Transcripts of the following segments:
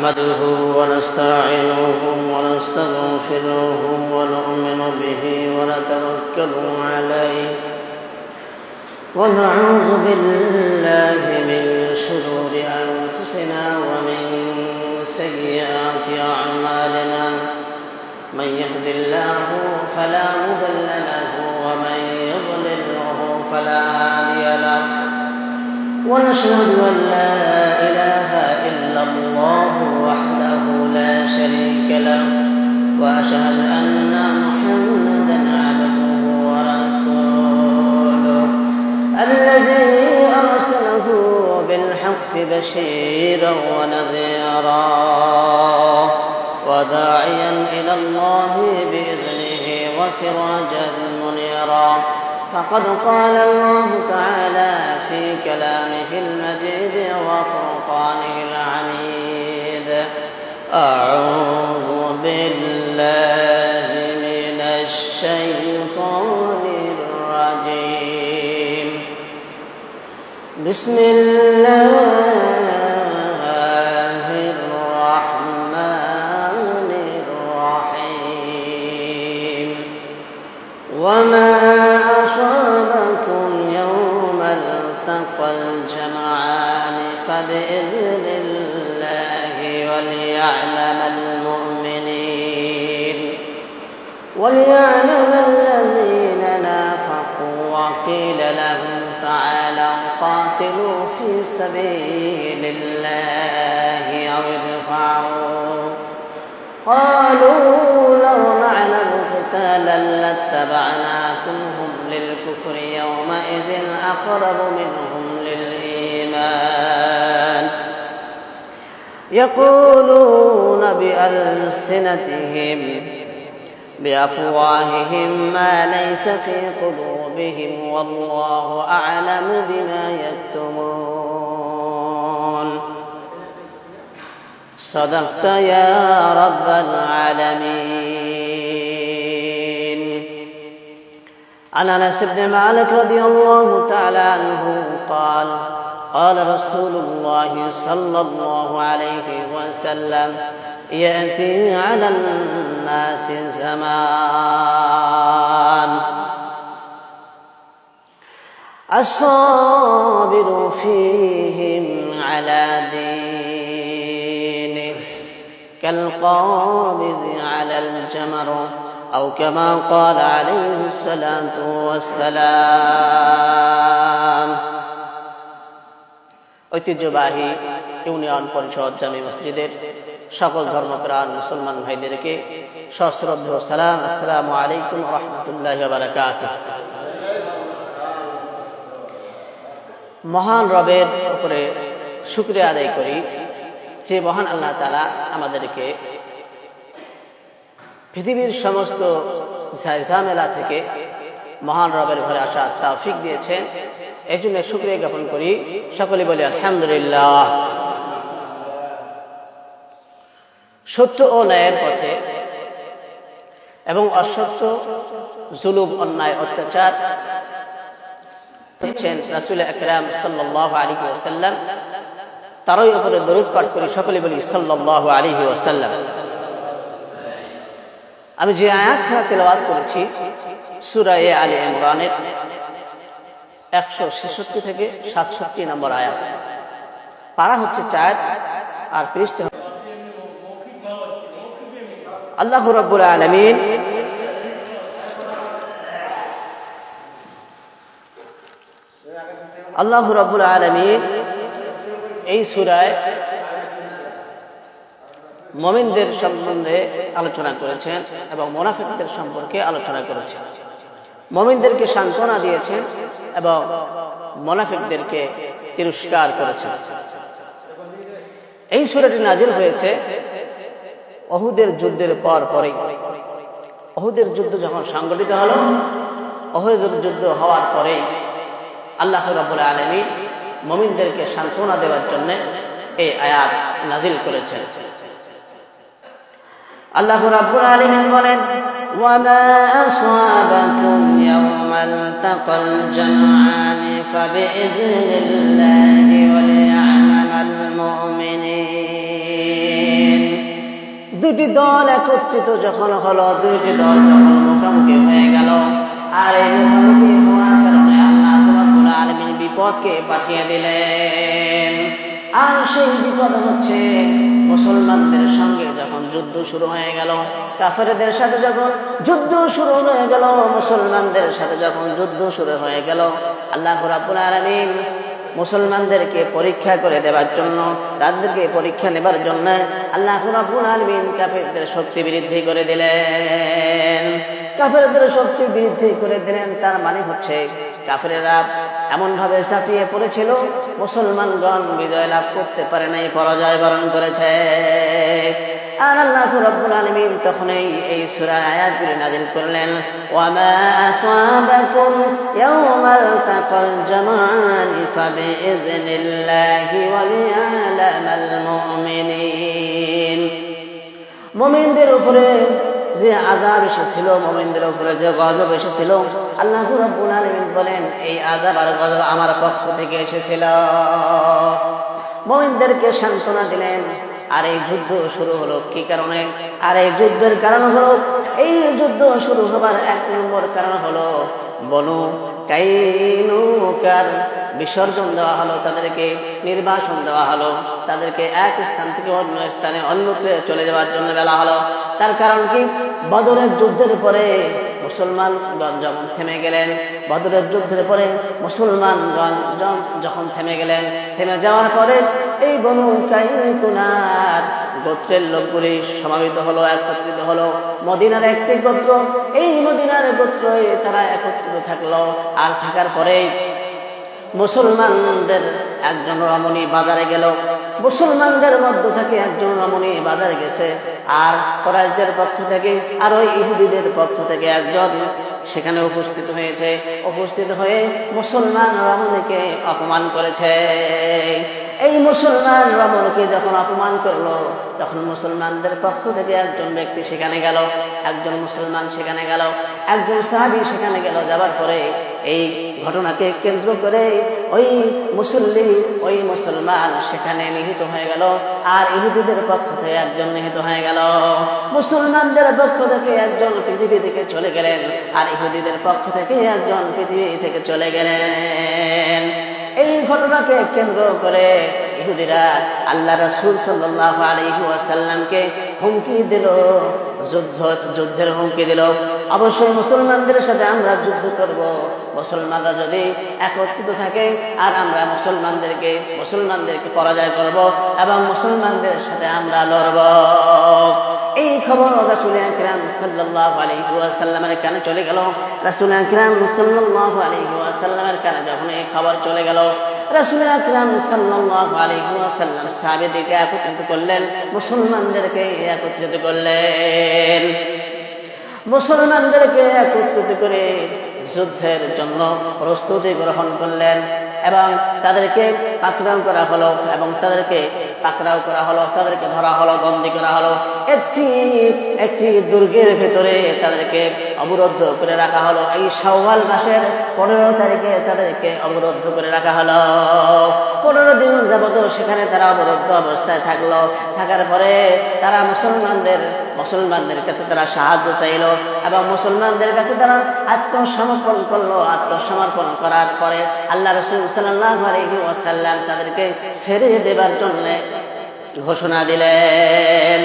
نحمده ونستعينه ونستغفره ونؤمن به ونتوكل عليه ونعوذ بالله من شرور أنفسنا ومن سيئات أعمالنا من يهد الله فلا مضل له ومن يضلله فلا هادي له ونشهد أن لا إله إلا الله وحده لا شريك له وأشهد أن محمدا عبده ورسوله الذي أرسله بالحق بشيرا ونذيرا وداعيا إلى الله بإذنه وسراجا منيرا فقد قال الله تعالى في كلامه المجيد وفرقانه الحميد أعوذ بالله من الشيطان الرجيم بسم الله الرحمن الرحيم وما أصابكم يوم التقى الجمعان فبإذن الله وليعلم الذين نافقوا وقيل لهم تعالوا قاتلوا في سبيل الله أو ادفعوا قالوا لو نعلم قتالا لاتبعناكم هم للكفر يومئذ أقرب منهم للإيمان يقولون بأفواههم ما ليس في قلوبهم والله أعلم بما يكتمون صدقت يا رب العالمين. عن أنس بن مالك رضي الله تعالى عنه قال قال رسول الله صلى الله عليه وسلم يأتي على الناس زمان الصابر فيهم على دينه كالقابض على الجمر أو كما قال عليه الصلاة والسلام. ঐতিহ্যবাহী ইউনিয়ন পরিষদ জামি মসজিদের সকল ধর্মপ্রাণ মুসলমান ভাইদেরকে সশ্রদ্ধ সালাম, আসসালামু আলাইকুম ওয়া রাহমাতুল্লাহি ওয়া বারাকাতুহু। মহান রবের উপরে শুকরিয়া আদায় করি যে মহান আল্লাহ তাআলা আমাদেরকে পৃথিবীর সমস্ত ঝামেলা থেকে মহান রবের ঘরে আসার তৌফিক দিয়েছেন। এই জন্য শুকরিয়া জ্ঞাপন করি। সকলে বলি আলহামদুলিল্লাহ। সত্য ও ন্যায়ের পথে এবং অসত্য, জুলুম, অন্যায়, অত্যাচার দিচ্ছেন রাসূল আকরাম সাল্লাল্লাহু আলাইহি ওয়াসাল্লাম। তারই উপরে দরুদ পাঠ করি। সকলে বলি সাল্লাল্লাহু আলাইহি ওয়াসাল্লাম। আমি যে আয়াতটা তেলাওয়াত করেছি সূরা আলে ইমরানের 166 থেকে 67 নম্বর আয়াত। পারা হচ্ছে 4 আর পৃষ্ঠা। আল্লাহ রাব্বুল আলামিন এই সূরায় মুমিনদের সম্বন্ধে আলোচনা করেছেন এবং মুনাফিকদের সম্পর্কে আলোচনা করেছেন। মুমিনদেরকে সান্ত্বনা দিয়েছেন এবং মুনাফিকদেরকে তিরস্কার করেছেন। এই সূরাটি নাজিল হয়েছে উহুদের যুদ্ধের পরেই। উহুদের যুদ্ধ যখন সংগঠিত হলো, উহুদের যুদ্ধ হওয়ার পরেই আল্লাহ রাব্বুল আলামিন মুমিনদেরকে সান্ত্বনা দেওয়ার জন্য এই আয়াত নাজিল করেছেন। আল্লাহ রাব্বুল আলামিন বলেন وما أصابكم يوم التقى الجمعان فبإذن الله وليعلم المؤمنين দুইটি দল একত্রিত যখন হলো, দুইটি দল যখন মুখোমুখি হয়ে গেল, আর এই মুখোমুখি হওয়ার কারণে আল্লাহ রাব্বুল আলামিন বিপদকে পাঠিয়ে দিলেন। আর সেই বিপদ হচ্ছে মুসলমানদের সঙ্গে যখন যুদ্ধ শুরু হয়ে গেল, কাফেরদের সাথে যখন যুদ্ধ শুরু হয়ে গেল, মুসলমানদের সাথে যখন যুদ্ধ শুরু হয়ে গেল, আল্লাহ রাব্বুল আলামিন মুসলমানদেরকে পরীক্ষা করে দেওয়ার জন্য, তাদেরকে পরীক্ষা নেবার জন্য আল্লাহ রাব্বুল আলামিন কাফেরদের শক্তি বৃদ্ধি করে দিলেন। কাফেরদের শক্তি বৃদ্ধি করে দিলেন, তার মানে হচ্ছে কাফেরেরা এমন ভাবে চাপিয়ে পড়েছিল, মুসলমানগণ বিজয় লাভ করতে পারে নাই, পরাজয় বরণ করেছে। আর আল্লাহ রাব্বুল আলামিন তখন এই সূরার আয়াতগুলো নাযিল করলেন, ওয়ামা আসাবাকুম ইয়াওমাল তাকাল জামাআনি ফাবিইজনিল্লাহি ওয়া লিয়ালামাল মুমিনিন। মুমিনদের উপরে যে আযাব এসেছিল, মুমিনদের উপরে যে গজব এসেছিল, আল্লাহ রাব্বুল আলামিন বলেন এই আযাব আর গজব আমার পক্ষ থেকে এসেছিল। মুমিনদেরকে সান্ত্বনা দিলেন। আর এই যুদ্ধ শুরু হলো কি কারণে? আর এই যুদ্ধের কারণ হলো, এই যুদ্ধ শুরু হবার এক নম্বর কারণ হলো বনু কাইনুকার বিসর্জন দেওয়া হলো, তাদেরকে নির্বাসন দেওয়া হলো, তাদেরকে এক স্থান থেকে অন্য স্থানে অন্যত্র চলে যাওয়ার জন্য বলা হলো। তার কারণ কি? বদরের যুদ্ধের পরে মুসলমানগণ যখন থেমে গেলেন, বদরের যুদ্ধের পরে মুসলমানগণ যখন থেমে গেলেন, থেমে যাওয়ার পরে এই বনু কাইনুকার গোত্রের লোকগুলি সমাবেত হলো, একত্রিত হলো। মদিনার একটি গোত্র, এই মদিনার গোত্রে তারা একত্রিত থাকলো। আর থাকার পরে মুসলমানদের একজন রমণী বাজারে গেল, মুসলমানদের মধ্য থেকে একজন রমণী বাজারে গেছে, আর কুরাইশদের পক্ষ থেকে আর ওই ইহুদিদের পক্ষ থেকে একজন সেখানে উপস্থিত হয়েছে। উপস্থিত হয়ে মুসলমান রমণীকে অপমান করেছে। এই মুসলমান রমণীকে যখন অপমান করলো, তখন মুসলমানদের পক্ষ থেকে একজন ব্যক্তি সেখানে গেল, একজন মুসলমান সেখানে গেল, একজন সাহাবী সেখানে গেল। যাবার পরে এই ঘটনাকে কেন্দ্র করে ওই মুসলমান সেখানে নিহত হয়ে গেল, আর ইহুদিদের পক্ষ থেকে একজন নিহত হয়ে গেল। মুসলমানদের পক্ষ থেকে একজন পৃথিবী থেকে চলে গেলেন, আর ইহুদিদের পক্ষ থেকে একজন পৃথিবী থেকে চলে গেলেন। এই ঘটনাকে কেন্দ্র করে ইহুদিরা আল্লাহ রাসূল সাল্লাল্লাহু আলাইহি ওয়াসাল্লামকে হুমকি দিল, যুদ্ধের হুমকি দিল। অবশ্যই মুসলমানদের সাথে আমরা যুদ্ধ করব, মুসলমানরা যদি একত্রিত থাকে, আর আমরা মুসলমানদেরকে পরাজয় করব এবং মুসলমানদের সাথে আমরা লড়ব। এই খবর রাসূল আকরাম সাল্লাল্লাহু আলাইহি ওয়াসাল্লামের কানে চলে গেল। রাসূল আকরাম সাল্লাল্লাহু আলাইহি ওয়াসাল্লামের কানে যখন এই খবর চলে গেল, রাসূল আকরাম সাল্লাল্লাহু আলাইহি ওয়াসাল্লাম সাহাবীদেরকে একত্রিত করলেন, মুসলমানদেরকে একত্রিত করলেন। মুসলমানদেরকে একত্রিত করে যুদ্ধের জন্য প্রস্তুতি গ্রহণ করলেন, এবং তাদেরকে পাকড়াও করা হলো, তাদেরকে ধরা হলো, বন্দী করা হলো। একটি দুর্গের ভেতরে তাদেরকে অবরুদ্ধ করে রাখা হলো। এই শাওয়াল মাসের 15 তারিখে তাদেরকে অবরুদ্ধ করে রাখা হলো। 15 দিন যাবত সেখানে তারা অবরুদ্ধ অবস্থায় থাকলো। থাকার পরে তারা মুসলমানদের কাছে তারা সাহায্য চাইল, এবং মুসলমানদের কাছে তারা আত্মসমর্পণ করলো। আত্মসমর্পণ করার পরে আল্লাহ রাসূল সাল্লাল্লাহু আলাইহি ওয়াসাল্লাম তাদেরকে ছেড়ে দেবার জন্য ঘোষণা দিলেন,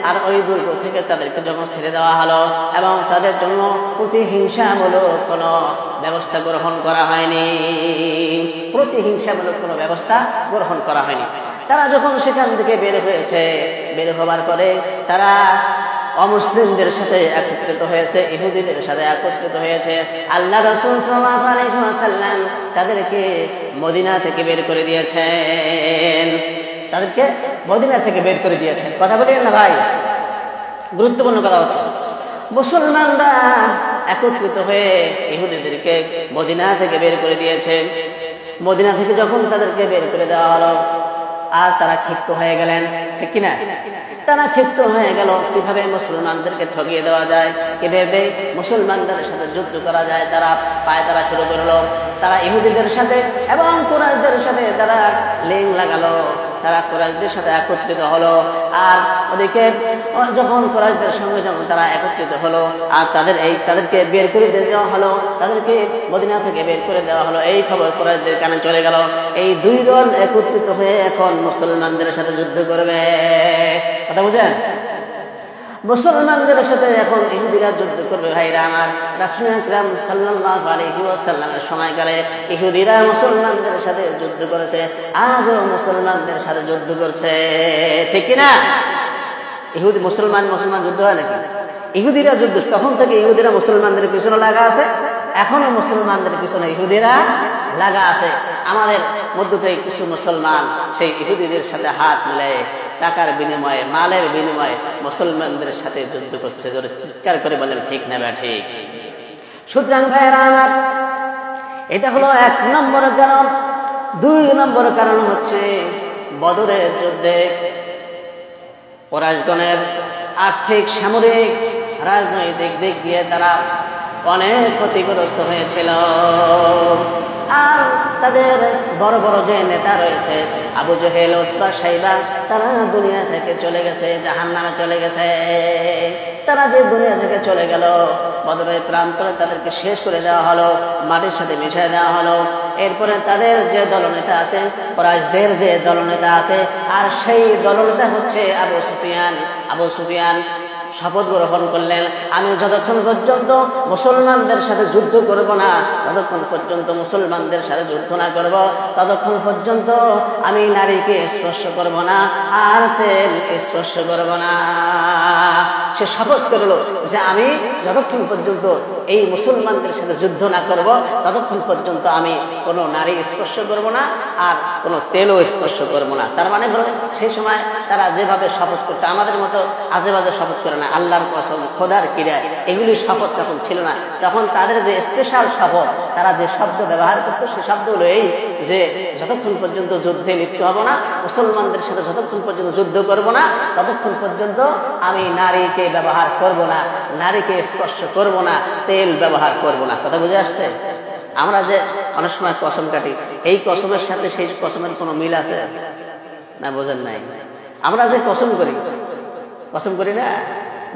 আর ওই দুর্গ থেকে তাদেরকে যখন ছেড়ে দেওয়া হলো, এবং তাদের জন্য প্রতিহিংসামূলক কোনো ব্যবস্থা গ্রহণ করা হয়নি, তারা যখন সেখান থেকে বের হয়েছে, বের হবার পরে তারা অমুসলিমদের সাথে একত্রিত হয়েছে, ইহুদিদের সাথে একত্রিত হয়েছে। আল্লাহ রাসূল সাল্লাল্লাহু আলাইহি ওয়াসাল্লাম তাদেরকে মদিনা থেকে বের করে দিয়েছেন, কথা বলেন না ভাই, গুরুত্বপূর্ণ কথা হচ্ছে। মুসলমানরা একত্রিত হয়ে ইহুদিদেরকে মদিনা থেকে বের করে দিয়েছে। মদিনা থেকে যখন তাদেরকে বের করে দেওয়া হলো, আর তারা ক্ষিপ্ত হয়ে গেলেন, ঠিক কিনা? তারা ক্ষিপ্ত হয়ে গেল, কিভাবে মুসলমানদেরকে ঠকিয়ে দেওয়া যায়, কিভাবে মুসলমানদের সাথে যুদ্ধ করা যায়, তারা পায়তারা শুরু করলো। তারা ইহুদিদের সাথে এবং কুরাইশদের সাথে তারা লিঙ্ক লাগালো, তারা কুরাইশদের সাথে একত্রিত হলো। আর ওদিকে যখন কুরাইশদের সঙ্গে যখন তারা একত্রিত হলো আর তাদেরকে বের করে দেওয়া হলো, তাদেরকে মদিনা থেকে বের করে দেওয়া হলো, এই খবর কুরাইশদের কানে চলে গেল। এই দুই দল একত্রিত হয়ে এখন মুসলমানদের সাথে যুদ্ধ করবে। কথা বুঝেন? মুসলমানদের সাথে এখন ইহুদিরা যুদ্ধ করবে। ভাইরা আমার, রাসূল আকরাম সাল্লাল্লাহু আলাইহি ওয়াসাল্লামের সময়কালে ইহুদিরা মুসলমানদের সাথে যুদ্ধ করেছে, আজও মুসলমানদের সাথে যুদ্ধ করছে, ঠিক কিনা? ইহুদি মুসলমান যুদ্ধ হয় নাকি? ইহুদিরা যুদ্ধ, তখন থেকে ইহুদিরা মুসলমানদের পিছনে লাগা আছে, এখনো মুসলমানদের পিছনে ইহুদিরা লাগা আছে। আমাদের মধ্য থেকে কিছু মুসলমান সেই ইহুদিদের সাথে হাত মিলায়ে টাকার বিনিময়ে, মালের বিনিময়ে মুসলমানদের সাথে যুদ্ধ করছে। জোরে চিৎকার করে বলেন ঠিক না ঠিক? সুতরাং ভাইয়েরা আমার, এটা হলো 1 নম্বর কারণ। 2 নম্বর কারণ হচ্ছে বদরের যুদ্ধে কুরাইশগণের আর্থিক, সামরিক, রাজনৈতিক দিক দিয়ে তারা অনেক ক্ষতিগ্রস্ত হয়েছিল। আর তাদের বড় বড় যে নেতা রয়েছে, আবু জেহেল, উতবা, শাইবা, তারা দুনিয়া থেকে চলে গেছে, জাহান্নামে চলে গেছে। তারা যে দুনিয়া থেকে চলে গেল, বদরের প্রান্তরে তাদেরকে শেষ করে দেওয়া হলো, মাটির সাথে মিশিয়ে দেওয়া হলো। এরপরে তাদের যে দলনেতা আছে, কুরাইশদের যে দলনেতা আছে, আর সেই দলনেতা হচ্ছে আবু সুফিয়ান শপথ গ্রহণ করলেন, আমি যতক্ষণ পর্যন্ত মুসলমানদের সাথে যুদ্ধ করব না, ততক্ষণ পর্যন্ত মুসলমানদের সাথে যুদ্ধ না করব, ততক্ষণ পর্যন্ত আমি নারীকে স্পর্শ করব না, আর তেল স্পর্শ করব না। সে শপথ করলো যে আমি যতক্ষণ পর্যন্ত এই মুসলমানদের সাথে যুদ্ধ না করব, ততক্ষণ পর্যন্ত আমি কোনো নারী স্পর্শ করব না, আর কোনো তেলও স্পর্শ করব না। তার মানে হলো সেই সময় তারা যেভাবে শপথ করতো, আমাদের মতো আজে বাজে শপথ করে না, আল্লাহর কসম, খোদার কিরা, এগুলি শপথ তখন ছিল না। তখন তাদের যে স্পেশাল শপথ, তারা যে শব্দ ব্যবহার করতো, সে শব্দ হলো এই যে যতক্ষণ পর্যন্ত যুদ্ধে লিপ্ত হব না, মুসলমানদের সাথে যতক্ষণ পর্যন্ত যুদ্ধ করব না, ততক্ষণ পর্যন্ত আমি নারীকে ব্যবহার করব না, নারীকে স্পর্শ করব না, তেল ব্যবহার করব না। কথা বুঝে আসছে? আমরা যে অনেক সময় কসম কাটি, এই কসমের সাথে সেই কসমের কোনো মিল আছে না? বোঝেন নাই? আমরা যে কসম করি না,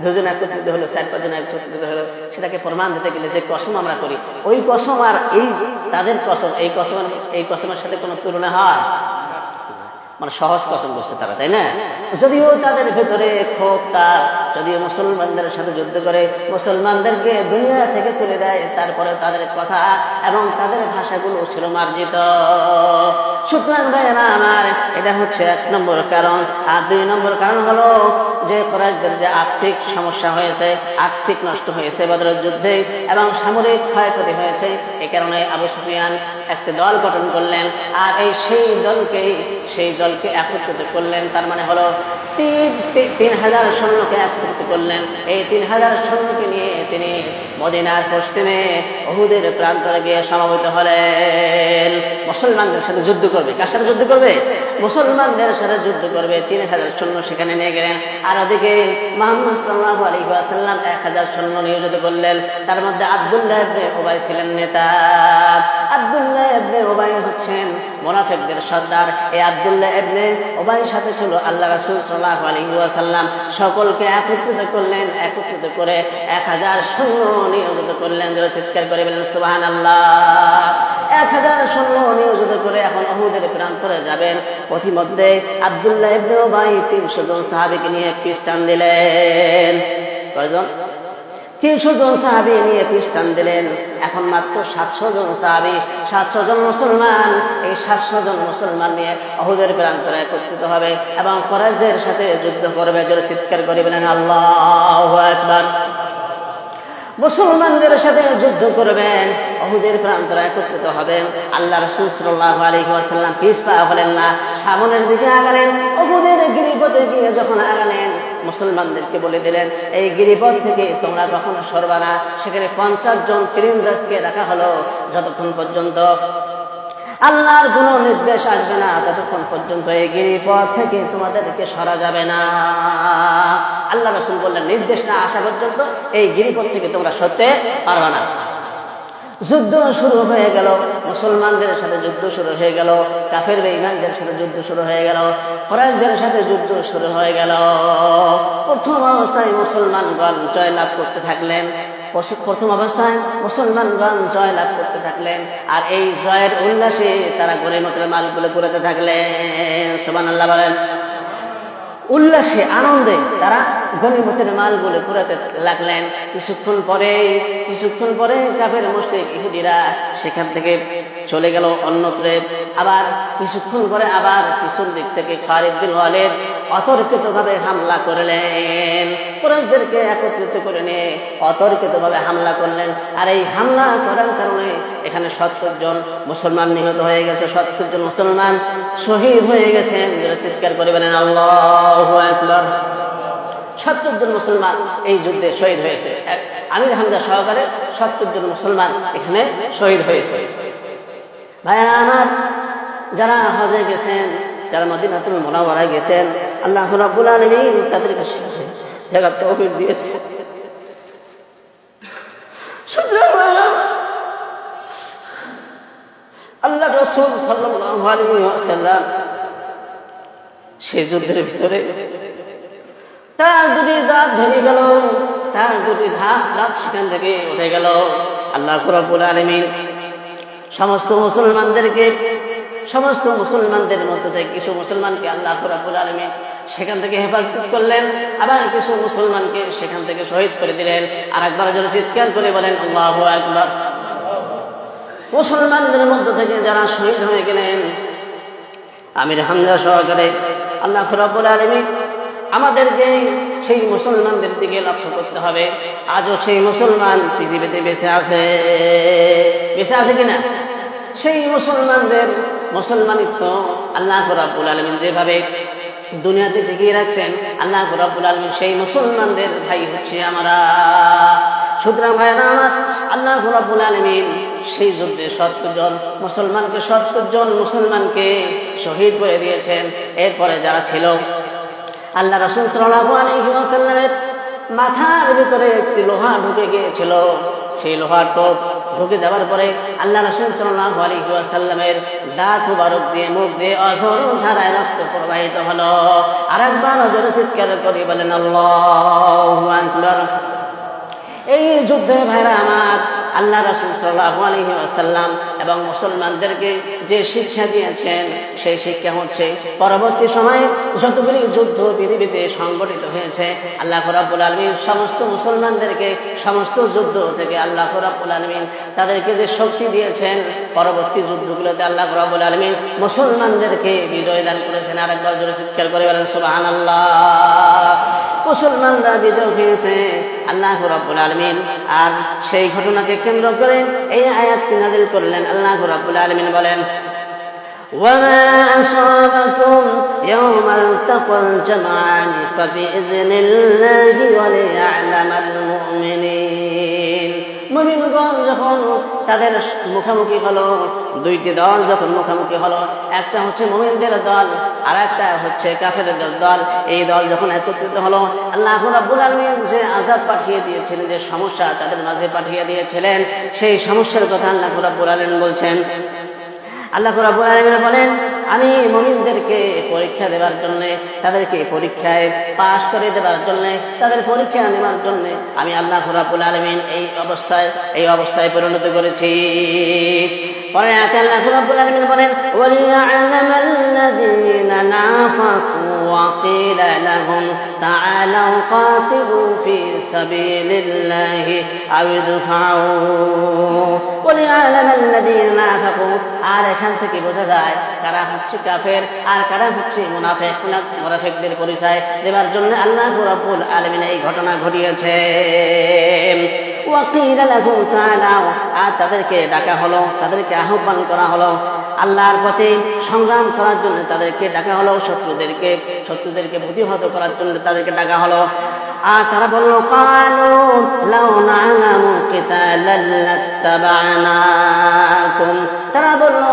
2 জন একত্রিত হলো, 4-5 জন একত্রিত হলো, সেটাকে প্রমাণ দিতে গেলে যে কসম আমরা করি, ওই কসম আর এই তাদের কসম, এই কসমের সাথে কোনো তুলনা হয়? মানে সহজ কসম করছে তারা, তাই না? যদিও তাদের ভেতরে ক্ষোভ, তার যদিও মুসলমানদের সাথে যুদ্ধ করে মুসলমানদেরকে দুনিয়া থেকে তুলে দেয়, তারপরে তাদের কথা এবং তাদের ভাষাগুলো ছিল মার্জিত। সুতরাং ভাইয়েরা আমার, এটা হচ্ছে 1 নম্বর কারণ। আর 2 নম্বর কারণ হলো যে কুরাইশদের যে আর্থিক সমস্যা হয়েছে, আর্থিক নষ্ট হয়েছে বদরের যুদ্ধে, এবং সামরিক ক্ষয়ক্ষতি হয়েছে। এই কারণে আবু সুফিয়ান একটা দল গঠন করলেন, আর সেই দলকে একত্রিত করলেন। তার মানে হলো 3000 সৈন্যকে একত্রিত করলেন। এই 3000 সৈন্যকে নিয়ে তিনি মদিনার পশ্চিমে উহুদের প্রান্তরে গিয়ে সমবেত হলেন। মুসলমানদের সাথে যুদ্ধ করবে। কার সাথে যুদ্ধ করবে? মুসলমানদের সাথে যুদ্ধ করবে। 3000 সৈন্য সেখানে নিয়ে গেলেন। আর ওদিকে মুহাম্মদ সাল্লাল্লাহু আলাইহি ওয়াসাল্লাম 1000 সৈন্য নিয়োজিত করলেন। তার মধ্যে আব্দুল্লাহ ইবনে উবাই ছিলেন নেতা। আব্দুল্লাহ ইবনে উবাই হচ্ছেন মুনাফিকদের সর্দার। এই আব্দুল্লাহ ইবনে উবাইয়ের সাথে ছিল আল্লাহ রাসূল সাল্লাল্লাহু আলাইহি ওয়াসাল্লাম। সকলকে একত্রিত করলেন, একত্রিত করে 1000 সৈন্য নিয়োজিত করলেন। জোরে চিৎকার করে বলেন সুবহানাল্লাহ। 1000 সৈন্য নিয়োজিত করে এখন উহুদের প্রান্তরে যাবেন। পথিমধ্যে আব্দুল্লাহ ইবনে উবাই 300 জন সাহাবীকে নিয়ে পিস্টান দিলেন। কয়জন? 300 জন সাহাবী নিয়ে পিস্টান দিলেন। এখন মাত্র 700 জন সাহাবী, 700 জন মুসলমান। এই 700 জন মুসলমান নিয়ে উহুদের প্রান্তরে একত্রিত হবে এবং কুরাইশদের সাথে যুদ্ধ করবে। জোরে চিৎকার করে বলেন আল্লাহু আকবার। মুসলমানদের সাথে যুদ্ধ করবেন, উহুদের প্রান্তরে একত্রিত হবেন। আল্লাহ রাসূল সাল্লাল্লাহু আলাইহি ওয়াসাল্লাম পিছ পা হলেন না, সামনের দিকে আগালেন। উহুদের গিরিপথে গিয়ে যখন আগালেন, মুসলমানদেরকে বলে দিলেন, এই গিরিপথ থেকে তোমরা কখনো সরবা না। সেখানে 50 জন তীরন্দাজকে রাখা হলো। যতক্ষণ পর্যন্ত আল্লাহর কোনো নির্দেশ আসবে না, ততক্ষণ পর্যন্ত এই গিরিপথ থেকে তোমাদেরকে সরা যাবে না। আল্লাহ রাসূল বললেন, নির্দেশ না আসা পর্যন্ত এই গিরিপথ থেকে তোমরা সরতে পারবে না। যুদ্ধ শুরু হয়ে গেল, মুসলমানদের সাথে যুদ্ধ শুরু হয়ে গেল, কাফের বেঈমানদের সাথে যুদ্ধ শুরু হয়ে গেল, কুরাইশদের সাথে যুদ্ধ শুরু হয়ে গেল। প্রথম অবস্থায় মুসলমানগণ জয়লাভ করতে থাকলেন, প্রথম অবস্থায় মুসলমানগণ জয়লাভ করতে থাকলেন, আর এই জয়ের উল্লাসে তারা গনিমতের মালগুলো কুড়াতে থাকলেন। সুবহানাল্লাহ বলেন। উল্লাসে আনন্দে তারা গনিমতের মালগুলো কুড়াতে লাগলেন। কিছুক্ষণ পরে কাফের মুশরিক ইহুদিরা সেখান থেকে চলে গেল অন্যত্রে। আবার কিছুক্ষণ পরে আবার পিছন দিক থেকে খালিদ বিন ওয়ালিদ অতর্কিতভাবে হামলা করলেন, কুরাইশদেরকে একত্রিত করে নিয়ে অতর্কিতভাবে হামলা করলেন। আর এই হামলা করার কারণে এখানে 70 জন মুসলমান নিহত হয়ে গেছে, 70 জন মুসলমান শহীদ হয়ে গেছেন। চিৎকার করে বলেন আল্লাহু আকবার। 70 জন মুসলমান এই যুদ্ধে শহীদ হয়েছে। আমির হামজা সহকারে 70 জন মুসলমান এখানে শহীদ হয়েছে। ভাইরা আমার, যারা হজে গেছেন, যারা মদিনাতুল মুনাওয়ারায় গেছেন, আল্লাহ রাব্বুল আলামিন তাদেরকে জায়গা তৌফিক দিয়েছে। আল্লাহ রাসূল সাল্লাল্লাহু আলাইহি ওয়াসাল্লাম সেই যুদ্ধের ভিতরে তার দুটি দাঁত ভেঙে গেল, তার দুটি দাঁত সেখান থেকে উঠে গেল। আল্লাহ রাব্বুল আলামিন সমস্ত মুসলমানদের মধ্যে থেকে কিছু মুসলমানকে আল্লাহ রাব্বুল আলামিন সেখান থেকে হেফাজত করলেন, আবার কিছু মুসলমানকে সেখান থেকে শহীদ করে দিলেন। আর একবার জোরে চিৎকার করে বলেন আল্লাহু আকবার। মুসলমানদের মধ্য থেকে যারা শহীদ হয়ে গেলেন, আমির হামজা সহকারে, আল্লাহ রাব্বুল আলামিন আমাদেরকে সেই মুসলমানদের দিকে লক্ষ্য করতে হবে। আজও সেই মুসলমান পৃথিবীতে বেঁচে আছে কিনা? সেই মুসলমানিত্ব আল্লাহ রাব্বুল আলামিন যেভাবে দুনিয়াতে টিকিয়ে রাখছেন, আল্লাহ রাব্বুল আলামিন সেই মুসলমানদের ভাই হচ্ছে আমরা। সুতরাং ভাইরা আমার, আল্লাহ রাব্বুল আলামিন সেই যুদ্ধে 70 জন মুসলমানকে শহীদ করে দিয়েছেন। এরপরে যারা ছিল, আল্লাহ রাসূল সাল্লাল্লাহু আলাইহি ওয়াসাল্লামের মাথার ভিতরে একটি লোহা ঢুকে গিয়েছিল। সেই লোহার টোপ ঢুকে যাওয়ার পরে আল্লাহ রাসূল সাল্লাল্লাহু আলাইহি ওয়াসাল্লামের দাঁত মুবারক দিয়ে, মুখ দিয়ে অঝোর ধারায় রক্ত প্রবাহিত হলো। আরেকবার জোরে চিৎকার করে বলেন আল্লাহু আকবার। এই যুদ্ধে ভাইরা আমার, আল্লাহ রাসূল সাল্লাল্লাহু আলাইহি ওয়াসাল্লাম এবং মুসলমানদেরকে যে শিক্ষা দিয়েছেন, সেই শিক্ষা হচ্ছে পরবর্তী সময়ে যতগুলি যুদ্ধ পৃথিবীতে সংগঠিত হয়েছে, আল্লাহ রাব্বুল আলামিন সমস্ত মুসলমানদেরকে সমস্ত যুদ্ধ থেকে আল্লাহ রাব্বুল আলামিন তাদেরকে যে শক্তি দিয়েছেন, পরবর্তী যুদ্ধগুলোতে আল্লাহ রাব্বুল আলামিন মুসলমানদেরকে বিজয় দান করেছেন। আরেকবার জোরে চিৎকার করে বলেন সুবহানাল্লাহ। মুসলমানরা বিজয় হয়েছে আল্লাহ রাব্বুল আলামিন। আর সেই ঘটনাকে কেন্দ্র করে এই আয়াতটি নাযিল করলেন। আল্লাহ রাব্বুল আলামিন বলেন, ওয়ামা আসাবাকুম ইয়াওমাল তাকাল জামআন ফাবিইযনিল্লাহি ওয়া লিয়া'লামাল মুমিনিন। মুমিনগণ যখন তাদের মুখোমুখি হলো, দুইটি দল যখন মুখোমুখি হলো, একটা হচ্ছে মুমিনদের দল আর একটা হচ্ছে কাফেরদের দল। এই দল যখন একত্রিত হলো, আল্লাহ রাব্বুল আলামিন যে আযাব পাঠিয়ে দিয়েছিলেন, যে সমস্যা তাদের মাঝে পাঠিয়ে দিয়েছিলেন, সেই সমস্যার কথা আল্লাহ রাব্বুল আলামিন বলছেন। আল্লাহ রাব্বুল আলামিন বলেন, আমি মুমিনদেরকে পরীক্ষা দেওয়ার জন্য, তাদেরকে পরীক্ষায় পাশ করে দেওয়ার জন্য, তাদের পরীক্ষা নেওয়ার জন্য আমি আল্লাহ রাব্বুল আলামিন এই অবস্থায় পরিণত করেছি। পরে আল্লাহ রাব্বুল আলামিন বলেন, ওয়ালিয়া'লামাল্লাযীনা নাফাকু ওয়া ক্বিলা লাহুম তাআলাউ কাতিলু ফি সাবিলিল্লাহি আও ইদফাউ। ওয়ালিয়া'লামাল্লাযীনা নাফাকু, আর এখান থেকে বোঝা যায় কারা হচ্ছে কাফের আর কারা হচ্ছে মুনাফিক। মুনাফিকদের পরিচয় দেওয়ার জন্য আল্লাহ রাব্বুল আলামিন এই ঘটনা ঘটিয়েছেন। ওয়াকিলা লাহুম তাআলাউ, আর তাদেরকে ডাকা হলো, তাদেরকে আহ্বান করা হলো আল্লাহর পথে সংগ্রাম করার জন্য, তাদেরকে ডাকা হলো শত্রুদেরকে প্রতিহত করার জন্য তাদেরকে ডাকা হলো। আর তারা বলল, ক্বালু লাউ না'লামু কিতালান লাত্তাবা'নাকুম। তারা বলল,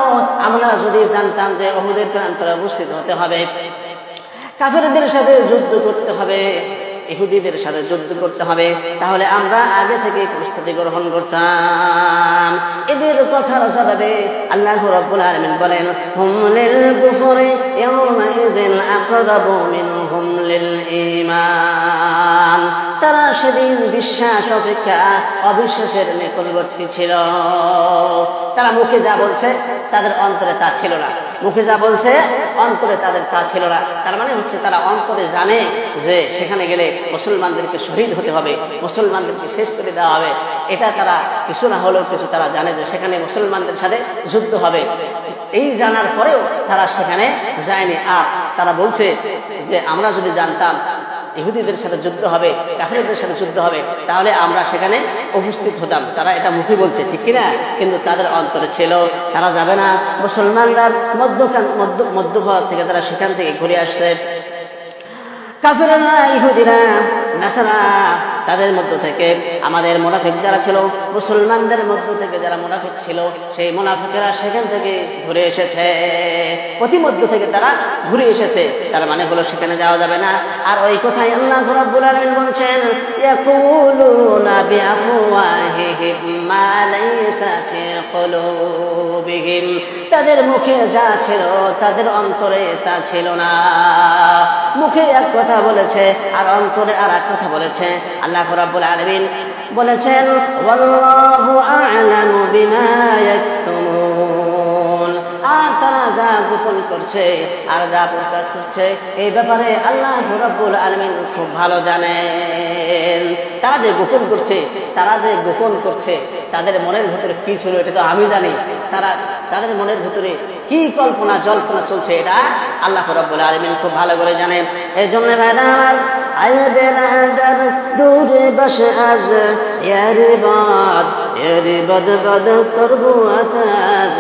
আমরা যদি জানতাম যে উহুদের প্রান্তরে উপস্থিত হতে হবে, কাফেরদের সাথে যুদ্ধ করতে হবে, ইহুদিদের সাথে যুদ্ধ করতে হবে, তাহলে আমরা আগে থেকে প্রস্তুতি গ্রহণ করতাম। এদের কথার জবাবে আল্লাহ রাব্বুল আলামিন বলেন, হুম লিল কুফরি ইয়াওমাইযিন আকরাবু মিনহুম লিল ঈমান। তারা সেদিন বিশ্বাস অপেক্ষা অবিশ্বাসের নিকটবর্তী ছিল। তারা মুখে যা বলছে তাদের অন্তরে তা ছিল না, মুখে যা বলছে অন্তরে তাদের তা ছিল না। তার মানে হচ্ছে তারা অন্তরে জানে যে সেখানে গেলে মুসলমানদেরকে শহীদ হতে হবে, মুসলমানদেরকে শেষ করে দেওয়া হবে। এটা তারা কিছু না হলেও কিছু তারা জানে যে সেখানে মুসলমানদের সাথে যুদ্ধ হবে। এই জানার পরেও তারা সেখানে যায়নি। আর তারা বলছে যে আমরা যদি জানতাম ইহুদিদের সাথে যুদ্ধ হবে, কাফিরদের সাথে যুদ্ধ হবে, তাহলে আমরা সেখানে উপস্থিত হতাম। তারা এটা মুখে বলছে ঠিক কিনা, কিন্তু তাদের অন্তরে ছিল তারা যাবে না। মুসলমানরা মধ্যপথ থেকে তারা সেখান থেকে ঘুরে আসছে। কাফিররা, ইহুদিরা, নাসারা, তাদের মধ্য থেকে আমাদের মুনাফিক যারা ছিল, মুসলমানদের মধ্য থেকে যারা মুনাফিক ছিল, সেই মুনাফিকেরা সেখান থেকে ঘুরে এসেছে, প্রতিমধ্য থেকে তারা ঘুরে এসেছে। তার মানে হলো সেখানে যাওয়া যাবে না। আর ওই কথাই আল্লাহ রাব্বুল আলামিন বলছেন, ইয়াকুলুনা বিআফওয়াহিহিম মা লাইসা ফি কুলুবিহিম। তাদের মুখে যা ছিল তাদের অন্তরে তা ছিল না। মুখে এক কথা বলেছে আর অন্তরে আর এক কথা বলেছে। আল্লাহ রাব্বুল আলামিন বলেছেন, ওয়াল্লাহু আ'লামু বিমা ইয়াকতুমুন। আর তারা যা গোপন করছে আর যা প্রকাশ করছে এই ব্যাপারে আল্লাহ রাব্বুল আলামিন খুব ভালো জানেন। তারা যে গোপন করছে, তারা যে গোপন করছে, তাদের মনের ভিতরে কি ছিল এটা তো আমি জানি। তাদের মনের ভিতরে কি কল্পনা জল্পনা চলছে এটা আল্লাহ রাব্বুল আলামিন খুব ভালো করে জানেন। এই জন্য আমার আয় বেরাদার দূরে বসে আজ ইয়ারে বদ বদ করবো আতাজ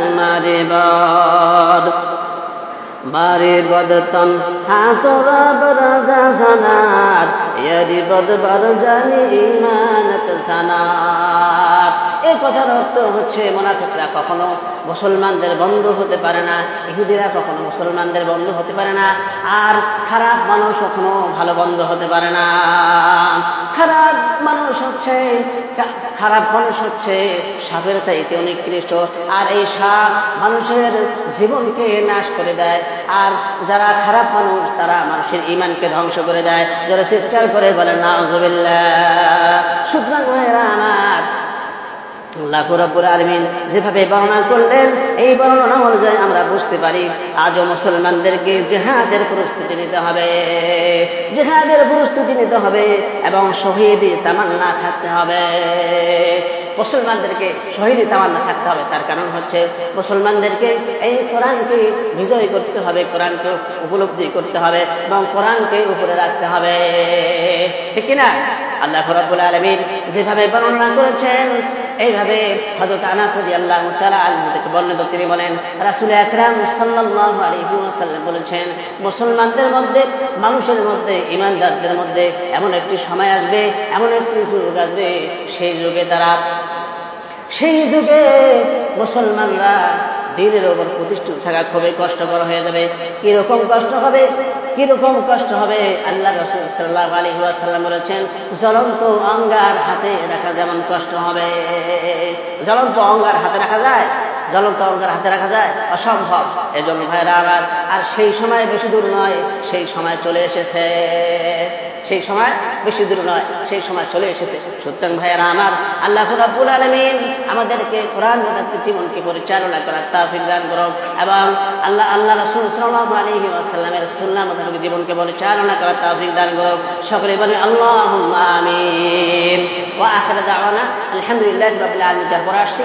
মারে বদতন হাতরা বরাজা সানাত ইয়ারি বদবার জানি ইমানত সানাত। এই কথার অর্থ হচ্ছে মুনাফিকরা কখনো মুসলমানদের বন্ধু হতে পারে না, ইহুদিরা কখনো মুসলমানদের বন্ধু হতে পারে না, আর খারাপ মানুষ কখনো ভালো বন্ধু হতে পারে না। খারাপ মানুষ হচ্ছে সাপের চাইতে নিকৃষ্ট, আর এই সাপ মানুষের জীবনকে নাশ করে দেয়। আর যারা খারাপ মানুষ তারা মানুষের ঈমানকে ধ্বংস করে দেয়। যারা চিৎকার করে বলে নাউযুবিল্লাহ। সুতরাং ভাইরা আমার, আল্লাহ রাব্বুল আলামিন যেভাবে বর্ণনা করলেন এই বর্ণনা অনুযায়ী আমরা বুঝতে পারি আজও মুসলমানদেরকে জিহাদের প্রস্তুতি নিতে হবে, জিহাদের প্রস্তুতি নিতে হবে এবং শহীদি তামান্না থাকতে হবে। মুসলমানদেরকে শহীদি তামান্না থাকতে হবে। তার কারণ হচ্ছে মুসলমানদেরকে এই কোরআনকে বিজয় করতে হবে, কোরআনকে উপলব্ধি করতে হবে এবং কোরআনকে উপরে রাখতে হবে, ঠিক কিনা? আল্লাহ রাব্বুল আলামিন যেভাবে বর্ণনা করেছেন এইভাবে হযরত আনাস রাদিয়াল্লাহু তাআলা আনহু থেকে বর্ণিত, তিনি বলেন রাসূল আকরাম সাল্লাল্লাহু আলাইহি ওয়াসাল্লাম বলেছেন, মুসলমানদের মধ্যে, মানুষের মধ্যে, ঈমানদারদের মধ্যে এমন একটি সময় আসবে, এমন একটি যুগ আসবে, সেই যুগে মুসলমানরা দ্বীনের উপর প্রতিষ্ঠিত থাকা খুবই কষ্টকর হয়ে যাবে। কিরকম কষ্ট হবে? আল্লাহ রাসূল সাল্লাল্লাহু আলাইহি ওয়াসাল্লাম বলেছেন, জ্বলন্ত অঙ্গার হাতে রাখা যেমন কষ্ট হবে। জ্বলন্ত অঙ্গার হাতে রাখা যায়? জ্বলন্ত অঙ্গার হাতে রাখা যায়? অসম্ভব। এজন্য ভাইরা আমার, আর সেই সময় বেশি দূর নয়, সেই সময় চলে এসেছে, সেই সময় বেশি দূর নয়, সেই সময় চলে এসেছে। সুতরাং ভাইয়েরা আমার, আল্লাহ রাব্বুল আলামিন আমাদেরকে কোরআন মোতাবেক জীবনকে পরিচালনা করার তৌফিক দান করুন এবং আল্লাহ রাসূল সাল্লাল্লাহু আলাইহি ওয়াসাল্লামের সুন্নাহ মোতাবেক জীবনকে পরিচালনা করার তৌফিক দান করুন। সকলে বলি আল্লাহুম্মা আমিন। ওয়া আখিরু দাওয়ানা আলহামদুলিল্লাহি রাব্বিল আলামিন। যারপর আসছি